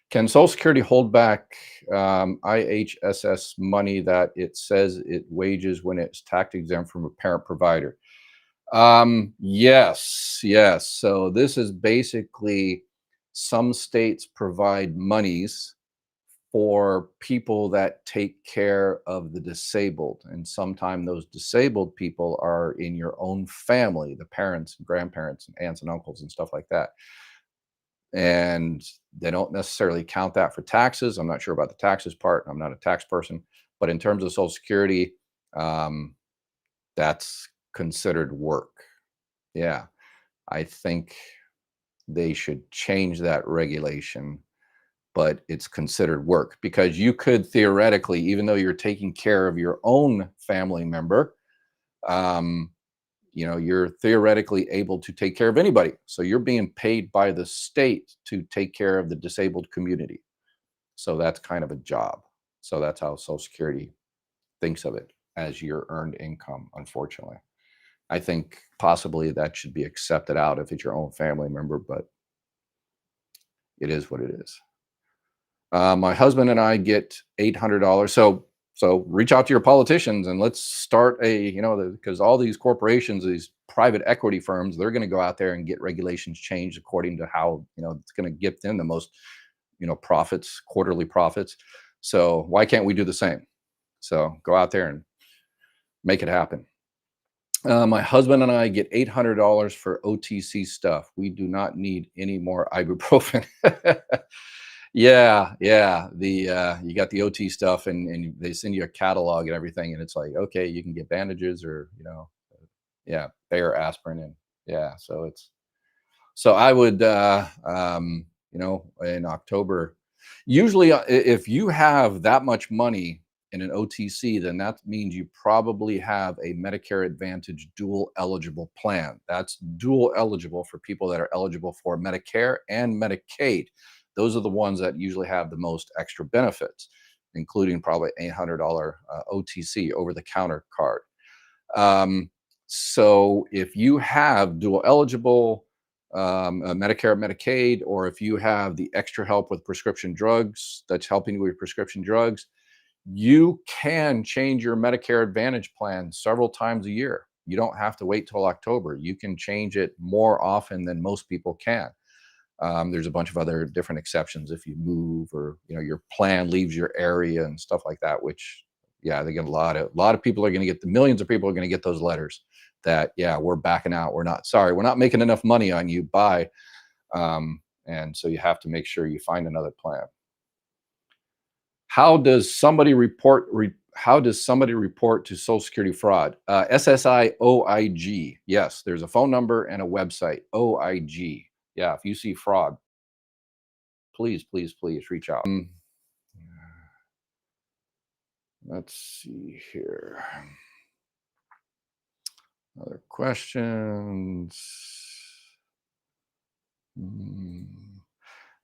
Can Social Security hold back IHSS money that it says it wages when it's tax exempt from a parent provider? Yes. So this is basically, some states provide monies for people that take care of the disabled. And sometimes those disabled people are in your own family, the parents and grandparents and aunts and uncles and stuff like that. And they don't necessarily count that for taxes. I'm not sure about the taxes part. I'm not a tax person. But in terms of Social Security, that's considered work. Yeah, I think they should change that regulation, but it's considered work, because you could theoretically, even though you're taking care of your own family member, you're theoretically able to take care of anybody. So you're being paid by the state to take care of the disabled community. So that's kind of a job. So that's how Social Security thinks of it, as your earned income, unfortunately. I think possibly that should be accepted out if it's your own family member, but it is what it is. My husband and I get $800. So reach out to your politicians and let's start because all these corporations, these private equity firms, they're going to go out there and get regulations changed according to how, it's going to get them the most, profits, quarterly profits. So why can't we do the same? So go out there and make it happen. My husband and I get $800 for OTC stuff. We do not need any more ibuprofen. Yeah. You got the OT stuff and they send you a catalog and everything. And it's like, okay, you can get bandages or, yeah, Bayer aspirin. And yeah, so I would, in October, usually if you have that much money in an OTC, then that means you probably have a Medicare Advantage dual eligible plan. That's dual eligible for people that are eligible for Medicare and Medicaid. Those are the ones that usually have the most extra benefits, including probably $800 OTC, over the counter card. So if you have dual eligible Medicare, Medicaid, or if you have the extra help with prescription drugs that's helping you with prescription drugs, you can change your Medicare Advantage plan several times a year. You don't have to wait till October. You can change it more often than most people can. There's a bunch of other different exceptions if you move or your plan leaves your area and stuff like that. Which, yeah, they get a lot of people are going to get, the millions of people are going to get those letters that, yeah, we're backing out. We're not making enough money on you. Bye. And so you have to make sure you find another plan. How does somebody report to Social Security fraud? SSI OIG. Yes, there's a phone number and a website. OIG. Yeah, if you see fraud, please reach out. Let's see here. Other questions.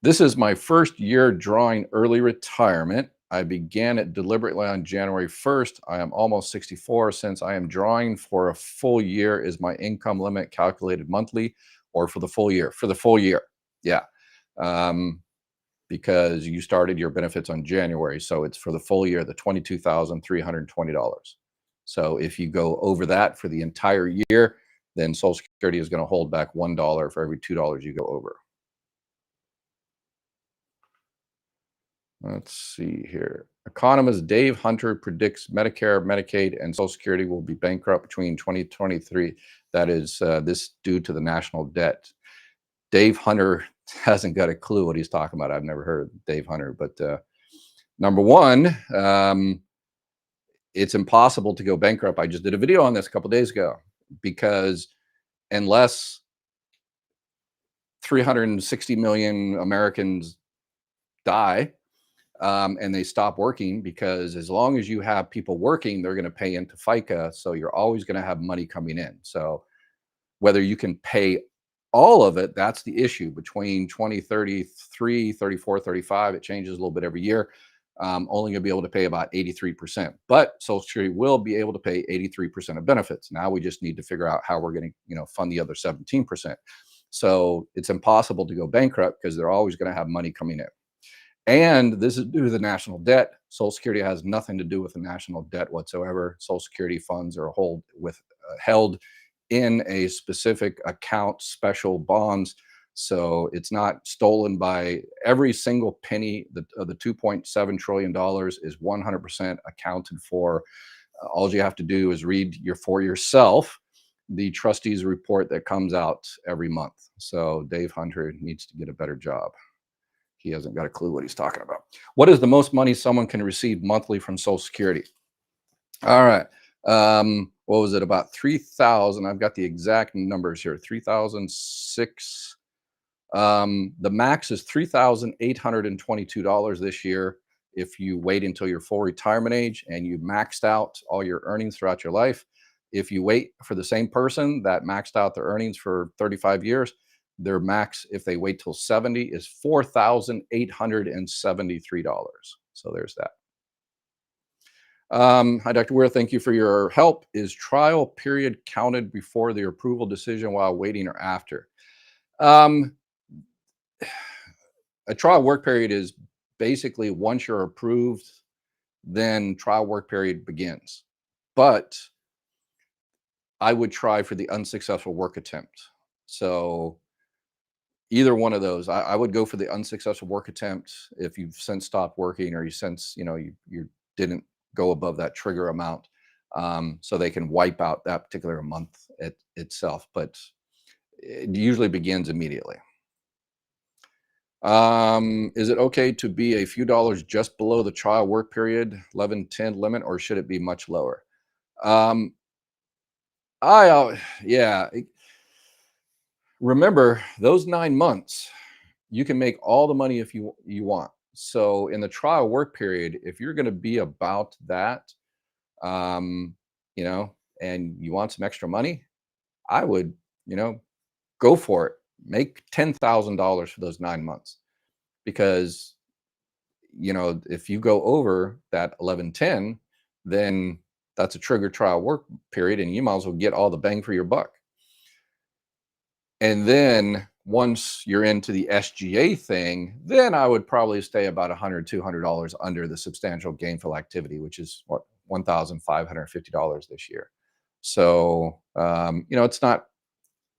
This is my first year drawing early retirement. I began it deliberately on January 1st. I am almost 64. Since I am drawing for a full year, is my income limit calculated monthly or for the full year? For the full year, yeah. Because you started your benefits on January, so it's for the full year, the $22,320. So if you go over that for the entire year, then Social Security is going to hold back $1 for every $2 you go over. Let's see here. Economist Dave Hunter predicts Medicare, Medicaid, and Social Security will be bankrupt between 2023. That is this due to the national debt. Dave Hunter hasn't got a clue what he's talking about. I've never heard of Dave Hunter, but number one, it's impossible to go bankrupt. I just did a video on this a couple days ago, because unless 360 million Americans die, and they stop working, because as long as you have people working, they're going to pay into FICA. So you're always going to have money coming in. So whether you can pay all of it, that's the issue. Between 2033, 34, 35, it changes a little bit every year. Only going to be able to pay about 83%. But Social Security will be able to pay 83% of benefits. Now we just need to figure out how we're going to fund the other 17%. So it's impossible to go bankrupt because they're always going to have money coming in. And this is due to the national debt. Social Security has nothing to do with the national debt whatsoever. Social Security funds are held in a specific account, special bonds. So it's not stolen by every single penny. Of the $2.7 trillion is 100% accounted for. All you have to do is read for yourself the trustees report that comes out every month. So Dave Hunter needs to get a better job. He hasn't got a clue what he's talking about. What is the most money someone can receive monthly from Social Security? All right. What was it? About 3,000. I've got the exact numbers here. 3,006. The max is $3,822 this year. If you wait until your full retirement age and you maxed out all your earnings throughout your life, if you wait for the same person that maxed out their earnings for 35 years, their max, if they wait till 70, is $4,873. So there's that. Hi, Dr. Weir. Thank you for your help. Is trial period counted before the approval decision while waiting or after? Um, a trial work period is basically once you're approved, then trial work period begins. But I would try for the unsuccessful work attempt. So either one of those, I would go for the unsuccessful work attempt if you've since stopped working or you since, you didn't go above that trigger amount. So they can wipe out that particular month itself, but it usually begins immediately. Is it okay to be a few dollars just below the trial work period 1110 limit, or should it be much lower? Um, yeah. Remember those 9 months, you can make all the money if you want. So in the trial work period, if you're going to be about that, um, and you want some extra money, I would, go for it. Make $10,000 for those 9 months, because if you go over that 1110, then that's a trigger trial work period, and you might as well get all the bang for your buck. And then once you're into the SGA thing, then I would probably stay about $100, $200 under the substantial gainful activity, which is what, $1,550 this year. So, it's not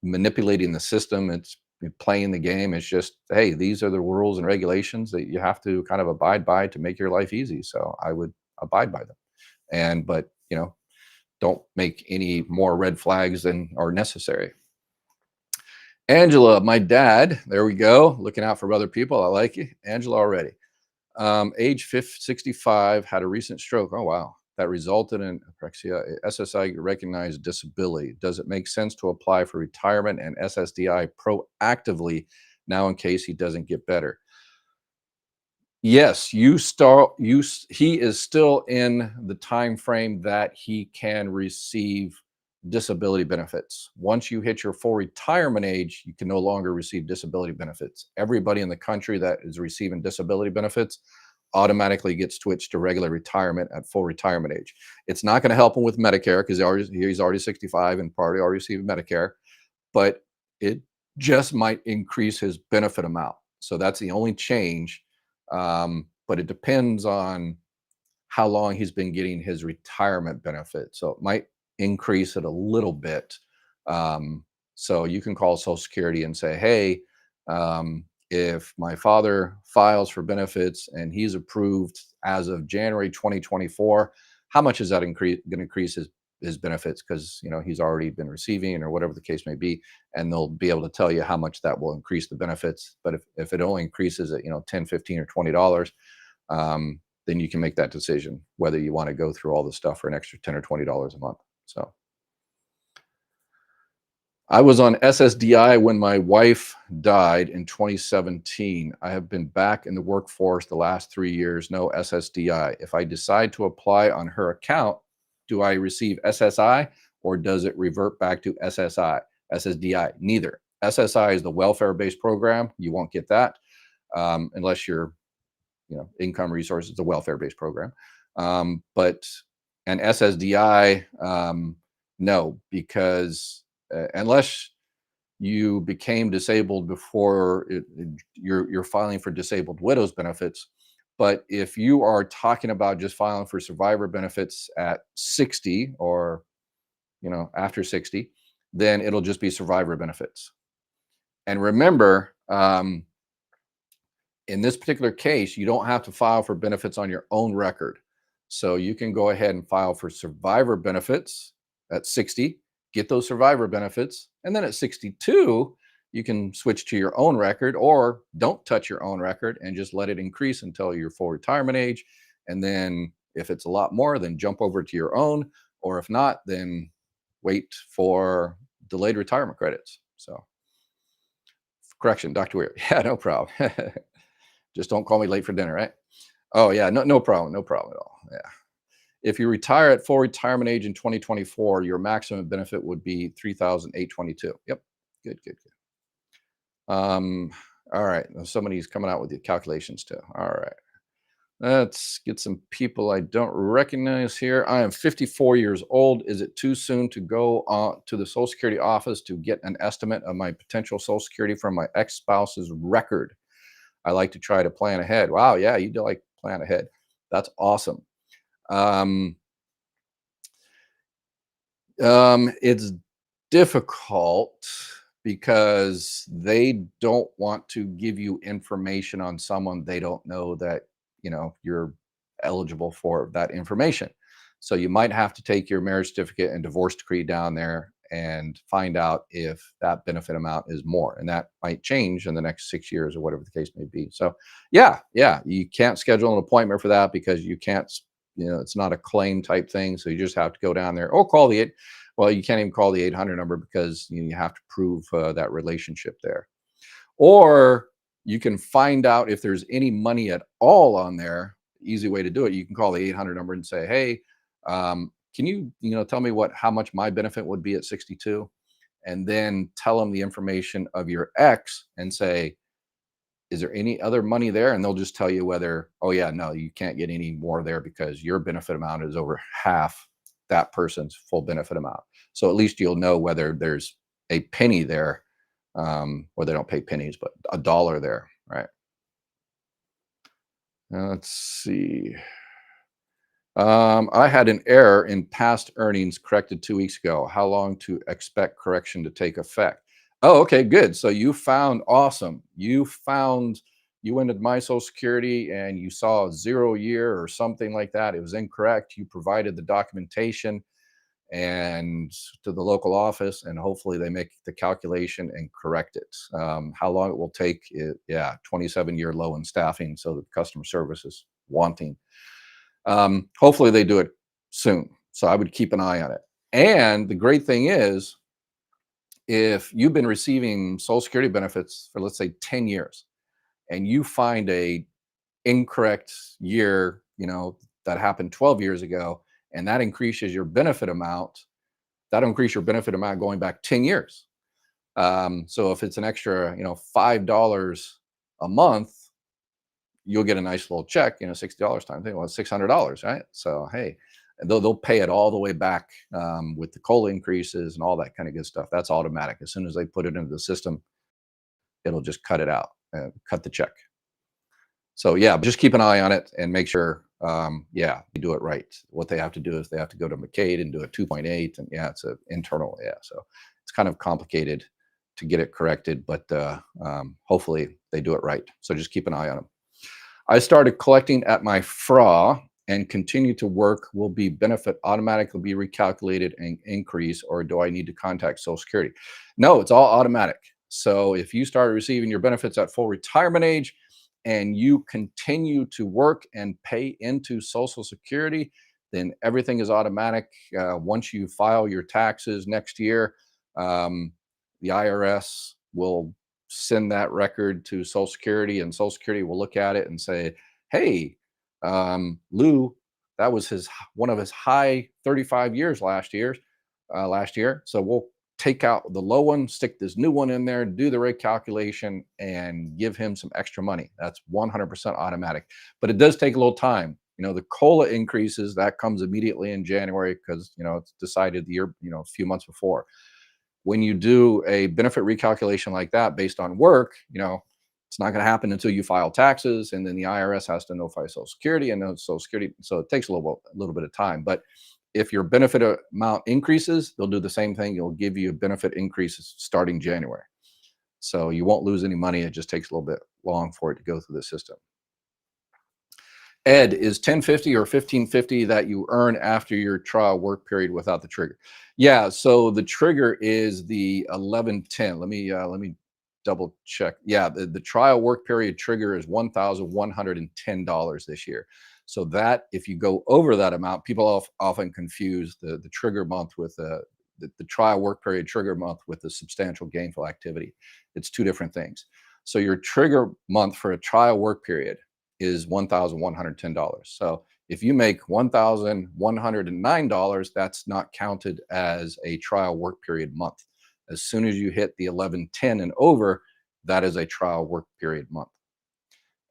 manipulating the system. It's playing the game. It's just, hey, these are the rules and regulations that you have to kind of abide by to make your life easy. So I would abide by them. But, don't make any more red flags than are necessary. Angela, my dad, there we go. Looking out for other people. I like you. Angela already. Age 65, had a recent stroke. Oh, wow. That resulted in apraxia. SSI recognized disability. Does it make sense to apply for retirement and SSDI proactively now in case he doesn't get better? Yes, he is still in the time frame that he can receive disability benefits. Once you hit your full retirement age, you can no longer receive disability benefits. Everybody in the country that is receiving disability benefits automatically gets switched to regular retirement at full retirement age. It's not going to help him with Medicare because he's already 65 and already received Medicare, but it just might increase his benefit amount. So that's the only change. But it depends on how long he's been getting his retirement benefit. So it might increase it a little bit. So you can call Social Security and say, hey, if my father files for benefits and he's approved as of January 2024, how much is that going to increase his benefits? Because he's already been receiving, or whatever the case may be, and they'll be able to tell you how much that will increase the benefits. But if it only increases at 10, 15, or $20, then you can make that decision whether you want to go through all the stuff for an extra $10 or $20 a month. So I was on SSDI when my wife died in 2017. I have been back in the workforce the last 3 years, no SSDI. If I decide to apply on her account, do I receive SSI, or does it revert back to SSDI? Neither. SSI is the welfare-based program. You won't get that unless you're, income resources, the welfare-based program. But an SSDI, no, because unless you became disabled before you're filing for disabled widows benefits. But if you are talking about just filing for survivor benefits at 60 or after 60, then it'll just be survivor benefits. And remember, in this particular case, you don't have to file for benefits on your own record. So you can go ahead and file for survivor benefits at 60, get those survivor benefits, and then at 62, you can switch to your own record, or don't touch your own record and just let it increase until your full retirement age. And then if it's a lot more, then jump over to your own, or if not, then wait for delayed retirement credits. So correction, Dr. Weir. Yeah, no problem. Just don't call me late for dinner, right? Oh yeah, no problem at all. Yeah. If you retire at full retirement age in 2024, your maximum benefit would be 3,822. Yep. Good, good, good. All right. Now somebody's coming out with the calculations too. All right. Let's get some people I don't recognize here. I am 54 years old. Is it too soon to go to the Social Security office to get an estimate of my potential Social Security from my ex-spouse's record? I like to try to plan ahead. Wow, yeah, you do like plan ahead. That's awesome. Um, it's difficult because they don't want to give you information on someone they don't know that you're eligible for that information. So you might have to take your marriage certificate and divorce decree down there and find out if that benefit amount is more, and that might change in the next 6 years or whatever the case may be. So yeah, you can't schedule an appointment for that because you can't, it's not a claim type thing. So you just have to go down there or call the well, you can't even call the 800 number because you have to prove that relationship there. Or you can find out if there's any money at all on there. Easy way to do it. You can call the 800 number and say, hey, can you, tell me how much my benefit would be at 62? And then tell them the information of your ex and say, is there any other money there? And they'll just tell you whether, oh yeah, no, you can't get any more there because your benefit amount is over half that person's full benefit amount. So at least you'll know whether there's a penny there, or they don't pay pennies, but a dollar there, right? Now, let's see. I had an error in past earnings corrected 2 weeks ago. How long to expect correction to take effect? Oh, okay, good. So you found awesome. You went into my Social Security and you saw a 0 year or something like that. It was incorrect. You provided the documentation and to the local office, and hopefully they make the calculation and correct it. How long it will take? 27-year low in staffing, so the customer service is wanting. Hopefully they do it soon. So I would keep an eye on it. And the great thing is, if you've been receiving Social Security benefits for, let's say, 10 years, and you find a incorrect year, that happened 12 years ago, and that increases your benefit amount, that'll increase your benefit amount going back 10 years. So if it's an extra, $5 a month, you'll get a nice little check, $60 times, well, $600, right? So, hey, they'll pay it all the way back with the COLA increases and all that kind of good stuff. That's automatic. As soon as they put it into the system, it'll just cut it out, cut the check. So yeah, just keep an eye on it and make sure, you do it right. What they have to do is they have to go to Medicaid and do a 2.8, and it's an internal, so it's kind of complicated to get it corrected, but hopefully they do it right. So just keep an eye on them. I started collecting at my FRA and continue to work. Will be benefit automatically be recalculated and increase, or do I need to contact Social Security? No, it's all automatic. So if you start receiving your benefits at full retirement age and you continue to work and pay into Social Security, then everything is automatic. Once you file your taxes next year, the IRS will send that record to Social Security, and Social Security will look at it and say, hey, Lou, that was one of his high 35 years last year. So we'll take out the low one, stick this new one in there, do the recalculation, and give him some extra money. That's 100% automatic. But it does take a little time. The COLA increases, that comes immediately in January because, it's decided the year, a few months before. When you do a benefit recalculation like that based on work, it's not going to happen until you file taxes, and then the IRS has to notify Social Security and Social Security. So it takes a little bit of time. But if your benefit amount increases, they'll do the same thing. You'll give you benefit increases starting January. So you won't lose any money. It just takes a little bit long for it to go through the system. Ed, is 1050 or 1550 that you earn after your trial work period without the trigger? Yeah, so the trigger is the 1110. Let me double check. Yeah, the trial work period trigger is $1,110 this year. So that, if you go over that amount, people often confuse the trigger month with the trial work period trigger month with the substantial gainful activity. It's two different things. So your trigger month for a trial work period is $1,110. So If you make $1,109, that's not counted as a trial work period month. As soon as you hit the 1110 and over, that is a trial work period month.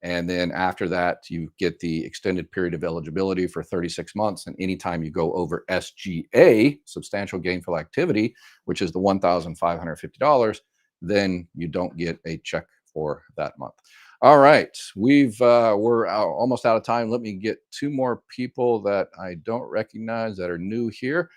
And then after that, you get the extended period of eligibility for 36 months. And anytime you go over SGA, substantial gainful activity, which is the $1,550, then you don't get a check for that month. All right, we're almost out of time. Let me get two more people that I don't recognize that are new here.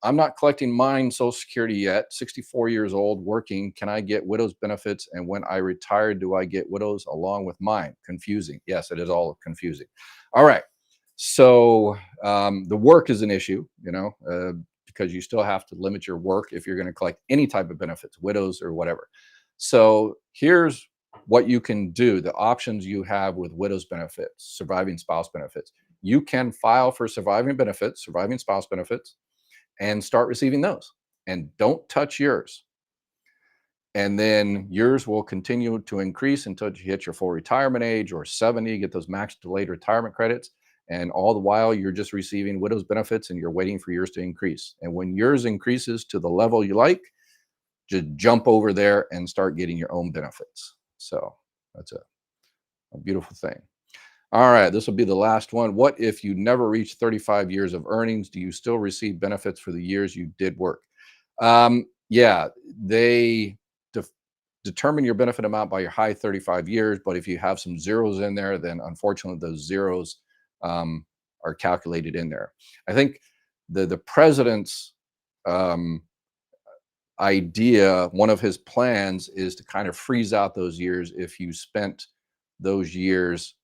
I'm not collecting mine Social Security yet. 64 years old, working. Can I get widow's benefits? And when I retire, do I get widow's along with mine? Confusing. Yes, it is all confusing. All right. So the work is an issue, because you still have to limit your work if you're going to collect any type of benefits, widow's or whatever. So here's what you can do, the options you have with widow's benefits, surviving spouse benefits. You can file for surviving benefits, surviving spouse benefits, and start receiving those, and don't touch yours. And then yours will continue to increase until you hit your full retirement age or 70, get those max delayed retirement credits. And all the while you're just receiving widow's benefits and you're waiting for yours to increase. And when yours increases to the level you like, just jump over there and start getting your own benefits. So that's a beautiful thing. All right, this will be the last one. What if you never reach 35 years of earnings? Do you still receive benefits for the years you did work? Yeah, they determine your benefit amount by your high 35 years, but if you have some zeros in there, then unfortunately those zeros are calculated in there. I think the president's idea, one of his plans is to kind of freeze out those years if you spent those years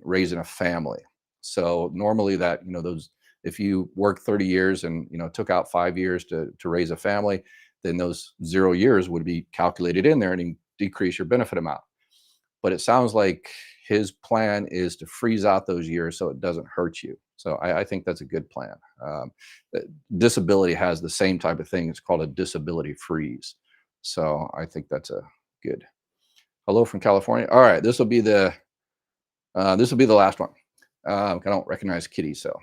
raising a family. So normally that, those, if you work 30 years and, took out 5 years to raise a family, then those 0 years would be calculated in there and decrease your benefit amount. But it sounds like his plan is to freeze out those years so it doesn't hurt you. So I think that's a good plan. Disability has the same type of thing. It's called a disability freeze. So I think that's a good. Hello from California. All right, this will be the last one. I don't recognize Kitty, so.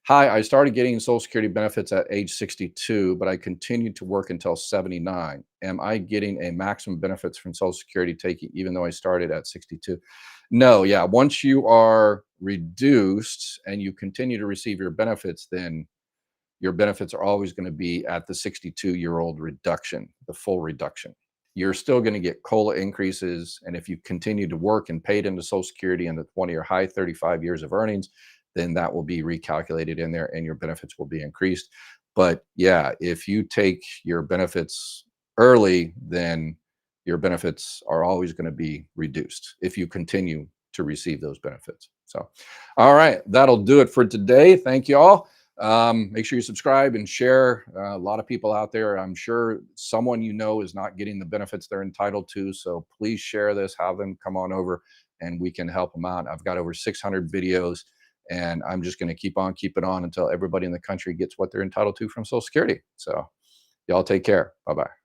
Hi, I started getting Social Security benefits at age 62, but I continued to work until 79. Am I getting a maximum benefits from Social Security taking, even though I started at 62? No, yeah. Once you are reduced and you continue to receive your benefits, then your benefits are always going to be at the 62-year-old reduction, the full reduction. You're still going to get COLA increases. And if you continue to work and paid into Social Security in the 20 or high 35 years of earnings, then that will be recalculated in there and your benefits will be increased. But yeah, if you take your benefits early, then your benefits are always going to be reduced if you continue to receive those benefits. So, all right, that'll do it for today. Thank you all. Make sure you subscribe and share. A lot of people out there, I'm sure someone is not getting the benefits they're entitled to. So please share this, have them come on over and we can help them out. I've got over 600 videos and I'm just going to keep on keeping on until everybody in the country gets what they're entitled to from Social Security. So y'all take care. Bye-bye.